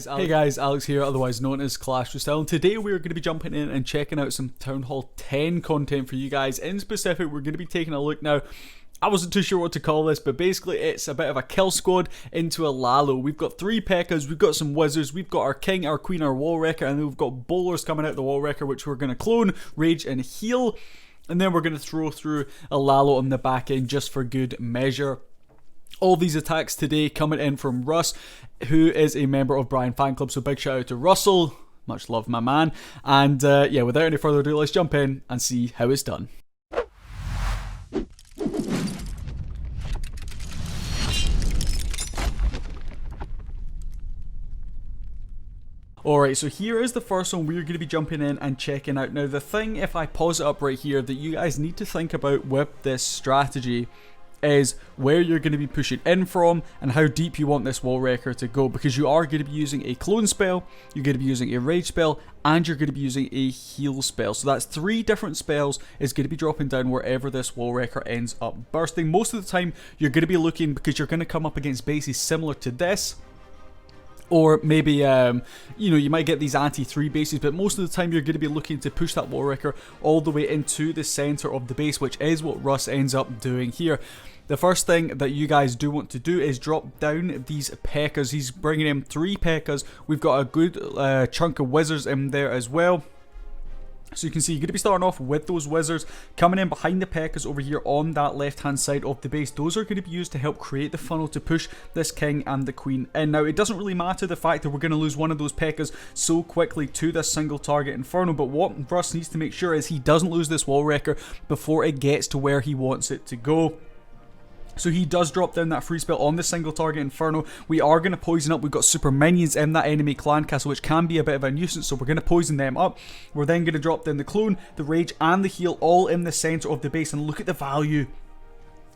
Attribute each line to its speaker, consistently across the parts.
Speaker 1: Hey guys, Alex here, otherwise known as Clash Royale, and today we're going to be jumping in and checking out some Townhall 10 content for you guys. In specific, we're going to be taking a look now. I wasn't too sure what to call this, but basically it's a bit of a kill squad into a LaLo. We've got 3 P.E.K.K.A.s, we've got some wizards, we've got our king, our queen, our wall wrecker, and then we've got bowlers coming out the wall wrecker, which we're going to clone, rage, and heal. And then we're going to throw through a LaLo on the back end just for good measure. All these attacks today coming in from Russ, who is a member of Brian Fan Club, so big shout out to Russell. Much love, my man. And yeah, without any further ado, let's jump in and see how it's done. Alright, so here is the first one we're going to be jumping in and checking out. Now the thing, if I pause it up right here, that you guys need to think about with this strategy is where you're going to be pushing in from and how deep you want this wall wrecker to go, because you are going to be using a clone spell, you're going to be using a rage spell, and you're going to be using a heal spell. So that's 3 different spells is going to be dropping down wherever this wall wrecker ends up bursting. Most of the time you're going to be looking, because you're going to come up against bases similar to this, or maybe, you know, you might get these anti-3 bases, but most of the time you're going to be looking to push that wall wrecker all the way into the center of the base, which is what Russ ends up doing here. The first thing that you guys do want to do is drop down these P.E.K.K.A.s. He's bringing in 3 P.E.K.K.A.s. We've got a good chunk of wizards in there as well. So you can see you're going to be starting off with those wizards coming in behind the P.E.K.K.A.s over here on that left hand side of the base. Those are going to be used to help create the funnel to push this king and the queen in. Now it doesn't really matter the fact that we're going to lose one of those P.E.K.K.A.s so quickly to this single target inferno, but what Russ needs to make sure is he doesn't lose this wall wrecker before it gets to where he wants it to go. So he does drop down that free spell on the single target inferno. We are going to poison up. We've got super minions in that enemy clan castle, which can be a bit of a nuisance, so we're going to poison them up. We're then going to drop down the clone, the rage, and the heal all in the center of the base, and look at the value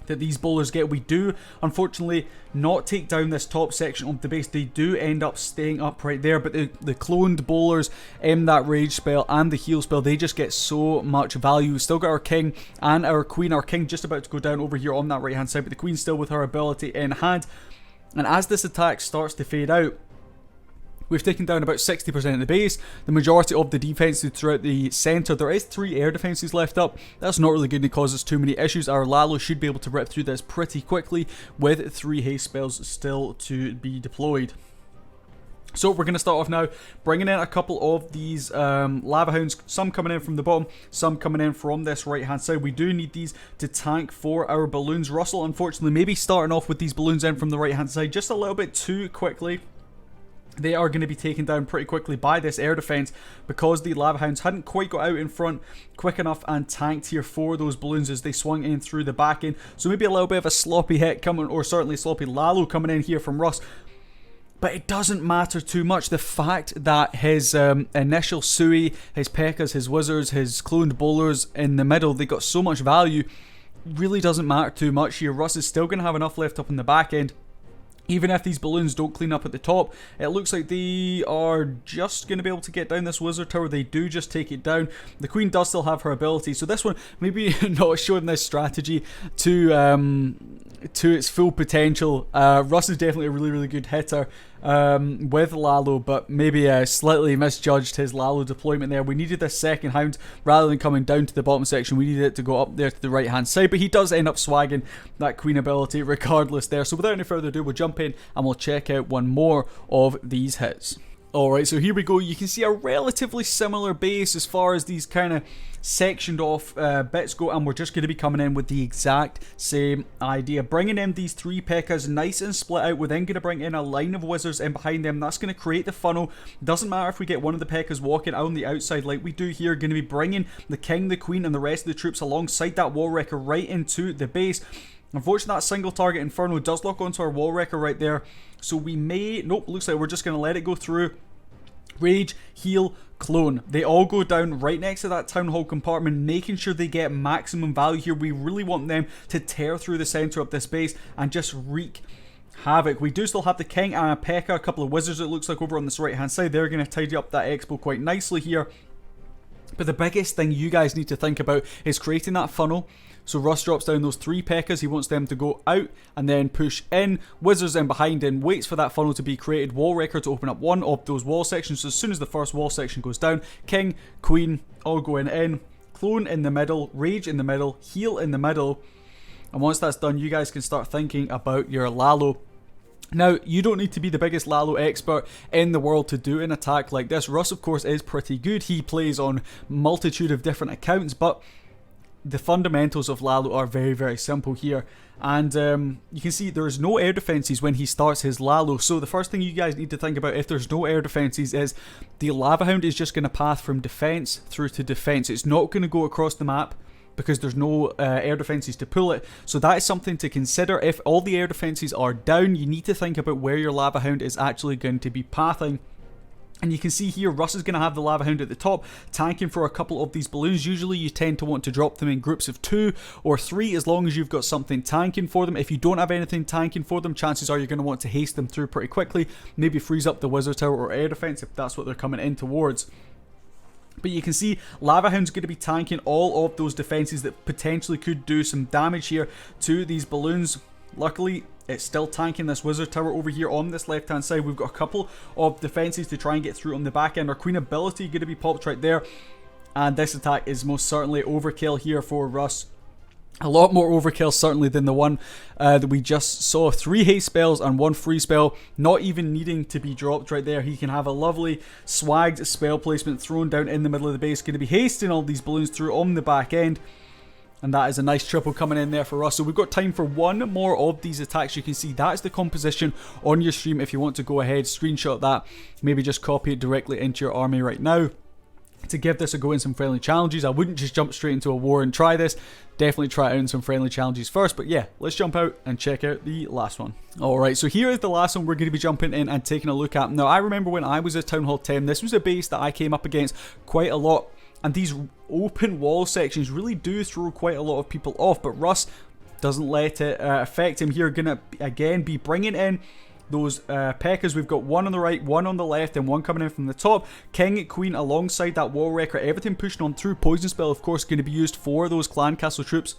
Speaker 1: that these bowlers get. We do unfortunately not take down this top section of the base. They do end up staying up right there, but the cloned bowlers in that rage spell and the heal spell, they just get so much value. We've still got our king and our queen. Our king just about to go down over here on that right hand side, but the queen's still with her ability in hand. And as this attack starts to fade out, we've taken down about 60% of the base, the majority of the defenses throughout the center. There is 3 air defenses left up. That's not really going to cause us too many issues. Our LaLo should be able to rip through this pretty quickly with 3 haste spells still to be deployed. So we're going to start off now, bringing in a couple of these lava hounds, some coming in from the bottom, some coming in from this right hand side. We do need these to tank for our balloons. Russell, unfortunately, maybe starting off with these balloons in from the right hand side just a little bit too quickly. They are going to be taken down pretty quickly by this air defense because the lava hounds hadn't quite got out in front quick enough and tanked here for those balloons as they swung in through the back end. So maybe a little bit of a sloppy hit coming, or certainly sloppy LaLo coming in here from Russ. But it doesn't matter too much. The fact that his initial Sui, his P.E.K.K.A.s, his wizards, his cloned bowlers in the middle, they got so much value, really doesn't matter too much here. Russ is still going to have enough left up in the back end. Even if these balloons don't clean up at the top, it looks like they are just going to be able to get down this wizard tower. They do just take it down. The queen does still have her ability, so this one maybe not showing this strategy to its full potential. Russ is definitely a really good hitter with LaLo, but maybe slightly misjudged his LaLo deployment there. We needed this second hound rather than coming down to the bottom section. We needed it to go up there to the right hand side, but he does end up swagging that queen ability regardless there. So without any further ado, we'll jump in and we'll check out one more of these hits. Alright, so here we go. You can see a relatively similar base as far as these kind of sectioned off bits go, and we're just going to be coming in with the exact same idea. Bringing in these 3 P.E.K.K.A.s nice and split out. We're then going to bring in a line of wizards in behind them. That's going to create the funnel. Doesn't matter if we get one of the P.E.K.K.A.s walking out on the outside like we do here. Going to be bringing the king, the queen, and the rest of the troops alongside that wall wrecker right into the base. Unfortunately, that single target inferno does lock onto our wall wrecker right there, so we may... Nope, looks like we're just going to let it go through. Rage, heal, clone. They all go down right next to that town hall compartment, making sure they get maximum value here. We really want them to tear through the center of this base and just wreak havoc. We do still have the king and a P.E.K.K.A., a couple of wizards it looks like over on this right hand side. They're going to tidy up that expo quite nicely here. But the biggest thing you guys need to think about is creating that funnel So Russ drops down those 3 P.E.K.K.A s. He wants them to go out and then push in. Wizards in behind and waits for that funnel to be created. Wall Wrecker to open up one of those wall sections. So as soon as the first wall section goes down, King, Queen, all going in. Clone in the middle, Rage in the middle, Heal in the middle. And once that's done, you guys can start thinking about your LaLo. Now, you don't need to be the biggest LaLo expert in the world to do an attack like this. Russ, of course, is pretty good. He plays on multitude of different accounts, but the fundamentals of LaLo are very, very simple here. And you can see there's no air defenses when he starts his LaLo. So the first thing you guys need to think about if there's no air defenses is the Lava Hound is just going to path from defense through to defense. It's not going to go across the map because there's no air defenses to pull it. So that is something to consider. If all the air defenses are down, you need to think about where your Lava Hound is actually going to be pathing. And you can see here, Russ is going to have the Lava Hound at the top, tanking for a couple of these balloons. Usually you tend to want to drop them in groups of 2 or 3 as long as you've got something tanking for them. If you don't have anything tanking for them, chances are you're going to want to haste them through pretty quickly. Maybe freeze up the Wizard Tower or air defense if that's what they're coming in towards. But you can see Lava Hound's going to be tanking all of those defenses that potentially could do some damage here to these balloons. Luckily, it's still tanking this Wizard Tower over here on this left hand side. We've got a couple of defenses to try and get through on the back end. Our Queen ability going to be popped right there. And this attack is most certainly overkill here for Russ. A lot more overkill certainly than the one that we just saw. 3 haste spells and 1 free spell, not even needing to be dropped right there. He can have a lovely swagged spell placement thrown down in the middle of the base. Going to be hasting all these balloons through on the back end. And that is a nice triple coming in there for us. So we've got time for one more of these attacks. You can see that's the composition on your stream. If you want to go ahead, screenshot that. Maybe just copy it directly into your army right now to give this a go in some friendly challenges. I wouldn't just jump straight into a war and try this. Definitely try it out in some friendly challenges first. But yeah, let's jump out and check out the last one. Alright, so here is the last one we're going to be jumping in and taking a look at. Now, I remember when I was at Townhall 10, this was a base that I came up against quite a lot. And these open wall sections really do throw quite a lot of people off. But Russ doesn't let it affect him here. Going to, again, be bringing in those P.E.K.K.A s. We've got 1 on the right, 1 on the left, and 1 coming in from the top. King, Queen alongside that Wall Wrecker. Everything pushing on through. Poison Spell, of course, going to be used for those Clan Castle troops.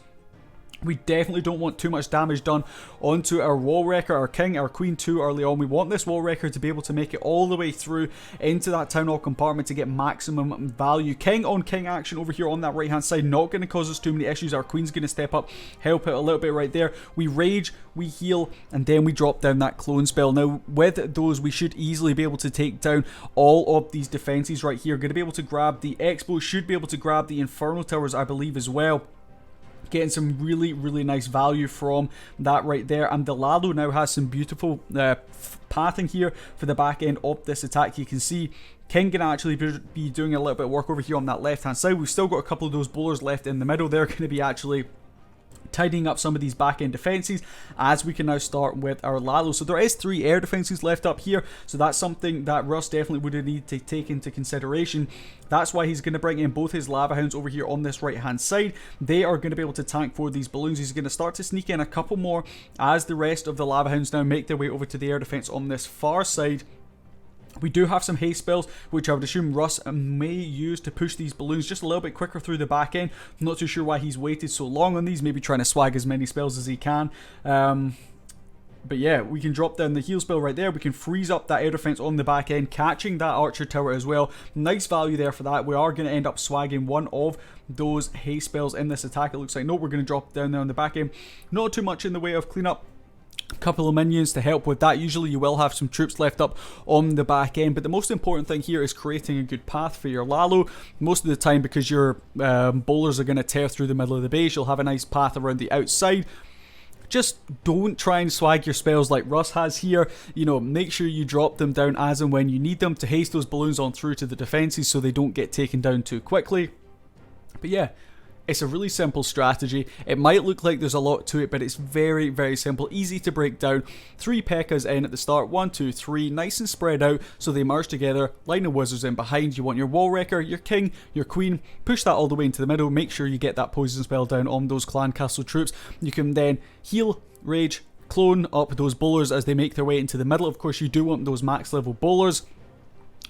Speaker 1: We definitely don't want too much damage done onto our Wall Wrecker, our King, our Queen too early on. We want this Wall Wrecker to be able to make it all the way through into that Town Hall compartment to get maximum value. King on King action over here on that right hand side, not going to cause us too many issues. Our Queen's going to step up, help out a little bit right there. We rage, we heal, and then we drop down that clone spell. Now with those, we should easily be able to take down all of these defenses right here. Going to be able to grab the Expo, should be able to grab the Inferno Towers, I believe, as well. Getting some really, really nice value from that right there. And the LaLo now has some beautiful pathing here for the back end of this attack. You can see King can actually be doing a little bit of work over here on that left hand side. We've still got a couple of those bowlers left in the middle. They're going to be actually tidying up some of these back end defenses as we can now start with our LaLo. So there is 3 air defenses left up here, so that's something that Russ definitely would need to take into consideration. That's why he's going to bring in both his Lava Hounds over here on this right hand side. They are going to be able to tank for these balloons. He's going to start to sneak in a couple more as the rest of the Lava Hounds now make their way over to the air defense on this far side. We do have some haste spells, which I would assume Russ may use to push these balloons just a little bit quicker through the back end. I'm not too sure why he's waited so long on these, maybe trying to swag as many spells as he can. But yeah, we can drop down the heal spell right there. We can freeze up that air defense on the back end, catching that archer tower as well. Nice value there for that. We are going to end up swagging one of those haste spells in this attack. It looks like, no, we're going to drop down there on the back end. Not too much in the way of cleanup. Couple of minions to help with that. Usually you will have some troops left up on the back end, but the most important thing here is creating a good path for your LaLo. Most of the time, because your bowlers are going to tear through the middle of the base, you'll have a nice path around the outside. Just don't try and swag your spells like Russ has here. You know, make sure you drop them down as and when you need them to haste those balloons on through to the defenses so they don't get taken down too quickly. But yeah, it's a really simple strategy. It might look like there's a lot to it, but it's very, very simple. Easy to break down. 3 P.E.K.K.A s in at the start. 1, 2, 3. Nice and spread out so they merge together. Line of wizards in behind. You want your Wall Wrecker, your King, your Queen. Push that all the way into the middle. Make sure you get that poison spell down on those Clan Castle troops. You can then heal, rage, clone up those bowlers as they make their way into the middle. Of course, you do want those max level bowlers.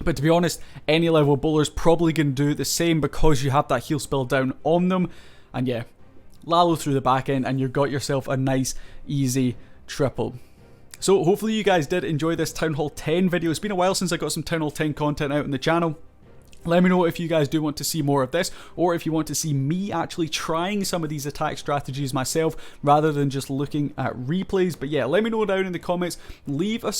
Speaker 1: But to be honest, any level bowler is probably going to do the same because you have that heal spell down on them. And yeah, LaLo through the back end, and you've got yourself a nice, easy triple. So hopefully you guys did enjoy this Townhall 10 video. It's been a while since I got some Townhall 10 content out on the channel. Let me know if you guys do want to see more of this, or if you want to see me actually trying some of these attack strategies myself rather than just looking at replays. But yeah, let me know down in the comments. Leave a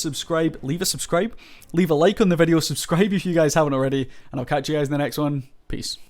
Speaker 1: like on the video, subscribe if you guys haven't already, and I'll catch you guys in the next one. Peace.